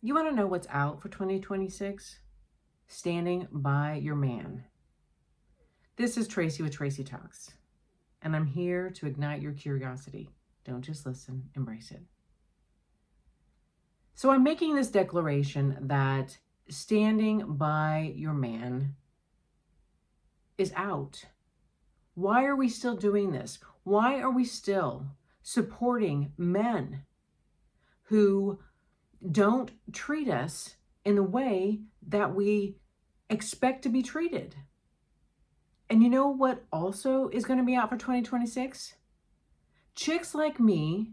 You want to know what's out for 2026? Standing by your man. This is Tracy with Tracy Talks, and I'm here to ignite your curiosity. Don't just listen, embrace it. So I'm making this declaration that standing by your man is out. Why are we still doing this? Why are we still supporting men who don't treat us in the way that we expect to be treated? And you know what also is going to be out for 2026? Chicks like me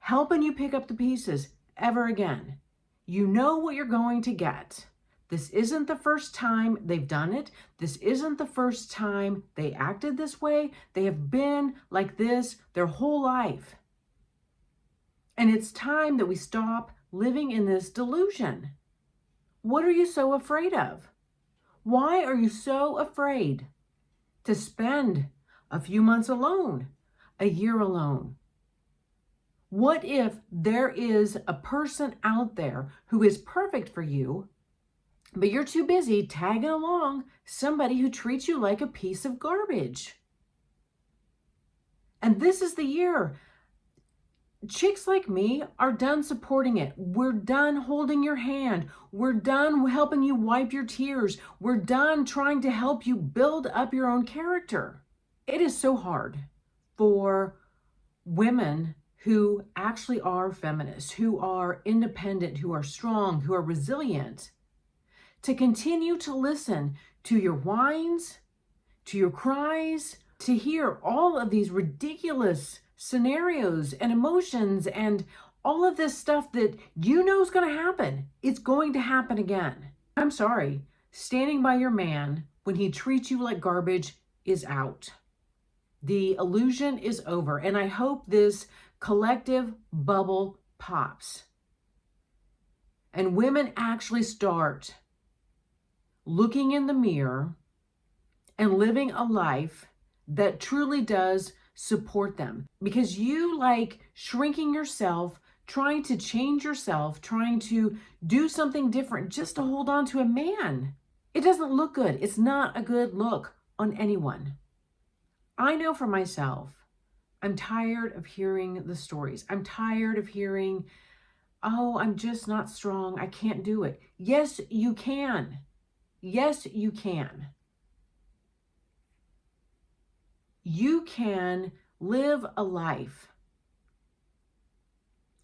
helping you pick up the pieces ever again. You know what you're going to get. This isn't the first time they've done it. This isn't the first time they acted this way. They have been like this their whole life. And it's time that we stop living in this delusion. What are you so afraid of? Why are you so afraid to spend a few months alone, a year alone? What if there is a person out there who is perfect for you, but you're too busy tagging along somebody who treats you like a piece of garbage? And this is the year. Chicks like me are done supporting it. We're done holding your hand. We're done helping you wipe your tears. We're done trying to help you build up your own character. It is so hard for women who actually are feminists, who are independent, who are strong, who are resilient, to continue to listen to your whines, to your cries, to hear all of these ridiculous scenarios and emotions and all of this stuff that you know is going to happen. It's going to happen again. I'm sorry. Standing by your man when he treats you like garbage is out. The illusion is over. And I hope this collective bubble pops and women actually start looking in the mirror and living a life that truly does support them. Because you like shrinking yourself, trying to change yourself, trying to do something different just to hold on to a man. It doesn't look good. It's not a good look on anyone. I know for myself, I'm tired of hearing the stories. I'm tired of hearing, oh, I'm just not strong. I can't do it. Yes, you can. Yes, you can. You can live a life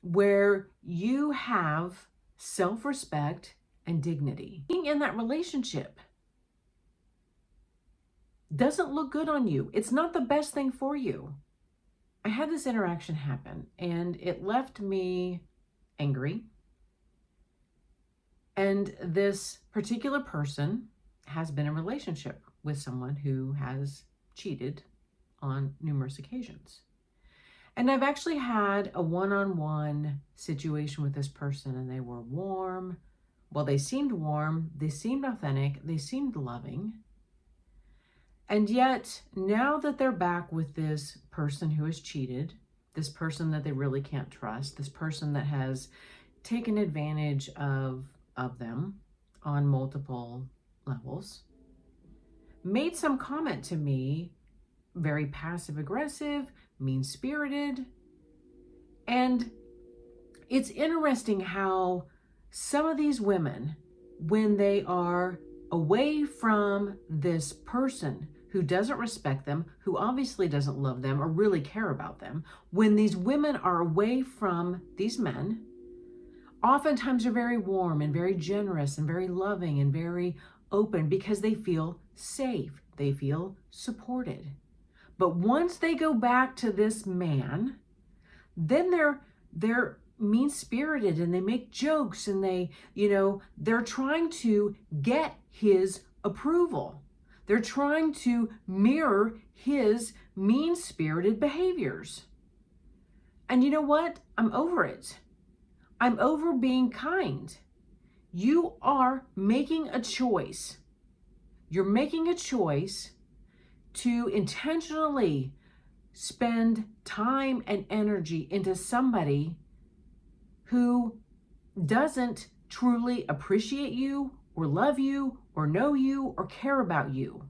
where you have self-respect and dignity. Being in that relationship doesn't look good on you. It's not the best thing for you. I had this interaction happen and it left me angry. And this particular person has been in a relationship with someone who has cheated on numerous occasions. And I've actually had a one-on-one situation with this person, and they were warm. Well, they seemed warm, they seemed authentic, they seemed loving. And yet, now that they're back with this person who has cheated, this person that they really can't trust, this person that has taken advantage of them on multiple levels, made some comment to me, very passive aggressive, mean-spirited. And it's interesting how some of these women, when they are away from this person who doesn't respect them, who obviously doesn't love them or really care about them, when these women are away from these men, oftentimes are very warm and very generous and very loving and very open because they feel safe. They feel supported. But once they go back to this man, then they're mean-spirited and they make jokes and they're trying to get his approval. They're trying to mirror his mean-spirited behaviors. And you know what? I'm over it. I'm over being kind. You are making a choice. You're making a choice to intentionally spend time and energy into somebody who doesn't truly appreciate you or love you or know you or care about you.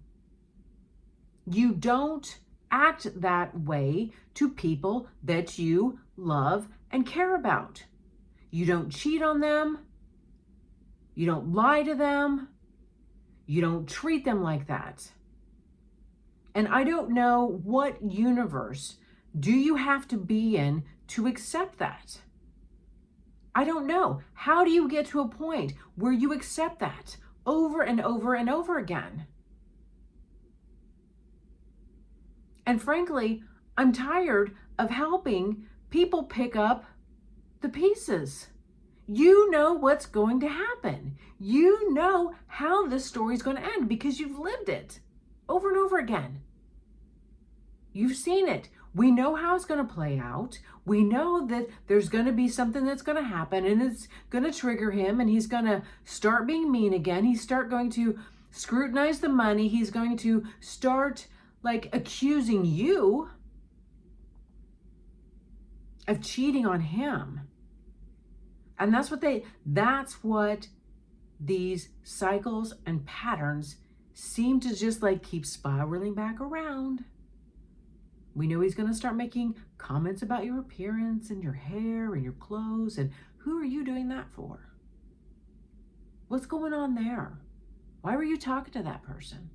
You don't act that way to people that you love and care about. You don't cheat on them. You don't lie to them. You don't treat them like that. And I don't know what universe do you have to be in to accept that. I don't know. How do you get to a point where you accept that over and over and over again? And frankly, I'm tired of helping people pick up the pieces. You know what's going to happen. You know how this story is going to end because you've lived it over and over again. You've seen it. We know how it's going to play out. We know that there's going to be something that's going to happen and it's going to trigger him and he's going to start being mean again. He's going to scrutinize the money. He's going to start accusing you of cheating on him. And that's what these cycles and patterns seem to just keep spiraling back around. We know he's going to start making comments about your appearance and your hair and your clothes. And who are you doing that for? What's going on there? Why were you talking to that person?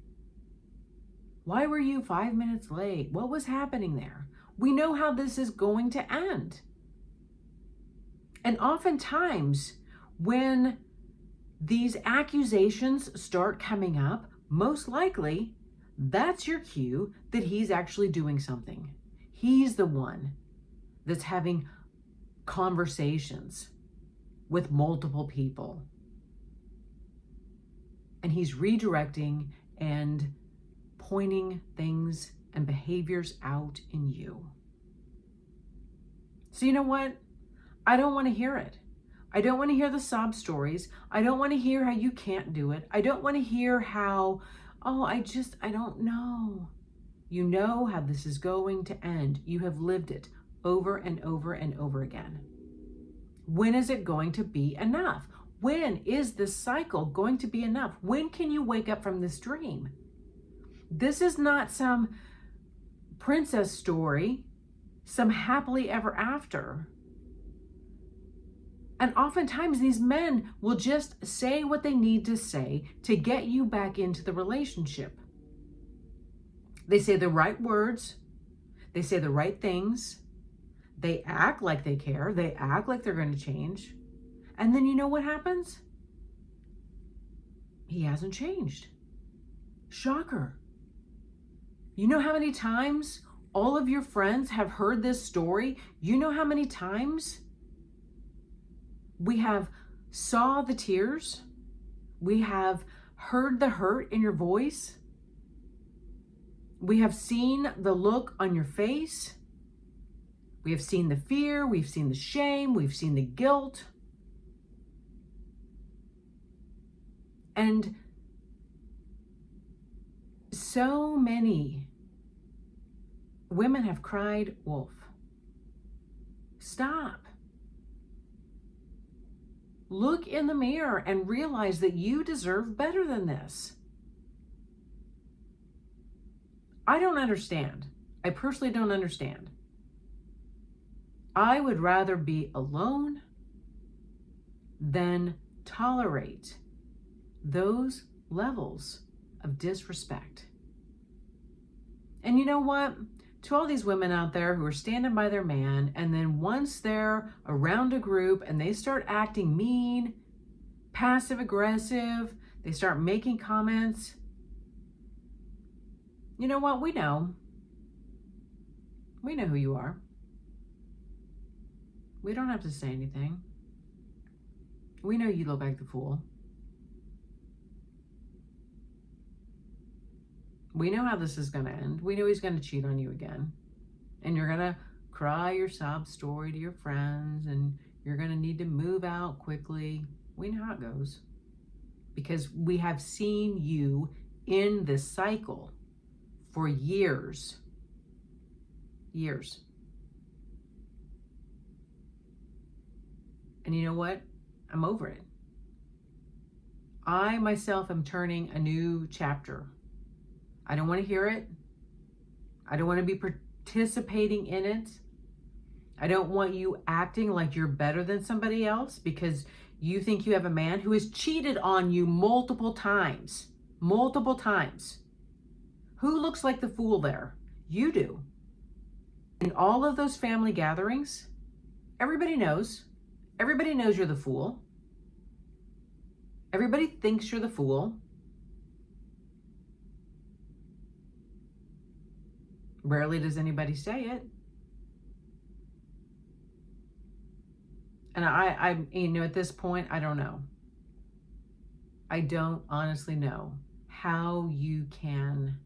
Why were you 5 minutes late? What was happening there? We know how this is going to end. And oftentimes, when these accusations start coming up, most likely, that's your cue that he's actually doing something. He's the one that's having conversations with multiple people. And he's redirecting and pointing things and behaviors out in you. So you know what? I don't want to hear it. I don't want to hear the sob stories. I don't want to hear how you can't do it. I don't want to hear how, I don't know. You know how this is going to end. You have lived it over and over and over again. When is it going to be enough? When is this cycle going to be enough? When can you wake up from this dream? This is not some princess story, some happily ever after. And oftentimes these men will just say what they need to say to get you back into the relationship. They say the right words. They say the right things. They act like they care. They act like they're going to change. And then you know what happens? He hasn't changed. Shocker. You know how many times all of your friends have heard this story? You know how many times we have saw the tears? We have heard the hurt in your voice. We have seen the look on your face. We have seen the fear. We've seen the shame. We've seen the guilt. And so many women have cried wolf. Stop. Look in the mirror and realize that you deserve better than this. I don't understand. I personally don't understand. I would rather be alone than tolerate those levels of disrespect. And you know what? To all these women out there who are standing by their man, and then once they're around a group and they start acting mean, passive aggressive, they start making comments, you know what? We know. We know who you are. We don't have to say anything. We know you look like the fool. We know how this is going to end. We know he's going to cheat on you again. And you're going to cry your sob story to your friends, and you're going to need to move out quickly. We know how it goes. Because we have seen you in this cycle for years. Years. And you know what? I'm over it. I myself am turning a new chapter. I don't want to hear it. I don't want to be participating in it. I don't want you acting like you're better than somebody else because you think you have a man who has cheated on you multiple times. Multiple times. Who looks like the fool there? You do. In all of those family gatherings, everybody knows. Everybody knows you're the fool. Everybody thinks you're the fool. Rarely does anybody say it. And I at this point, I don't know. I don't honestly know how you can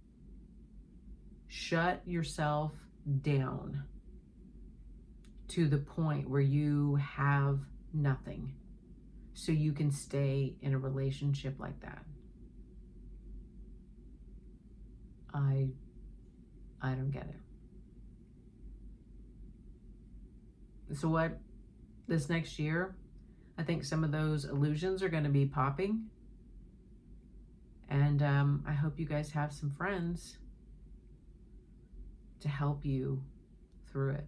shut yourself down to the point where you have nothing so you can stay in a relationship like that. I don't get it. So what? This next year, I think some of those illusions are going to be popping. And I hope you guys have some friends to help you through it.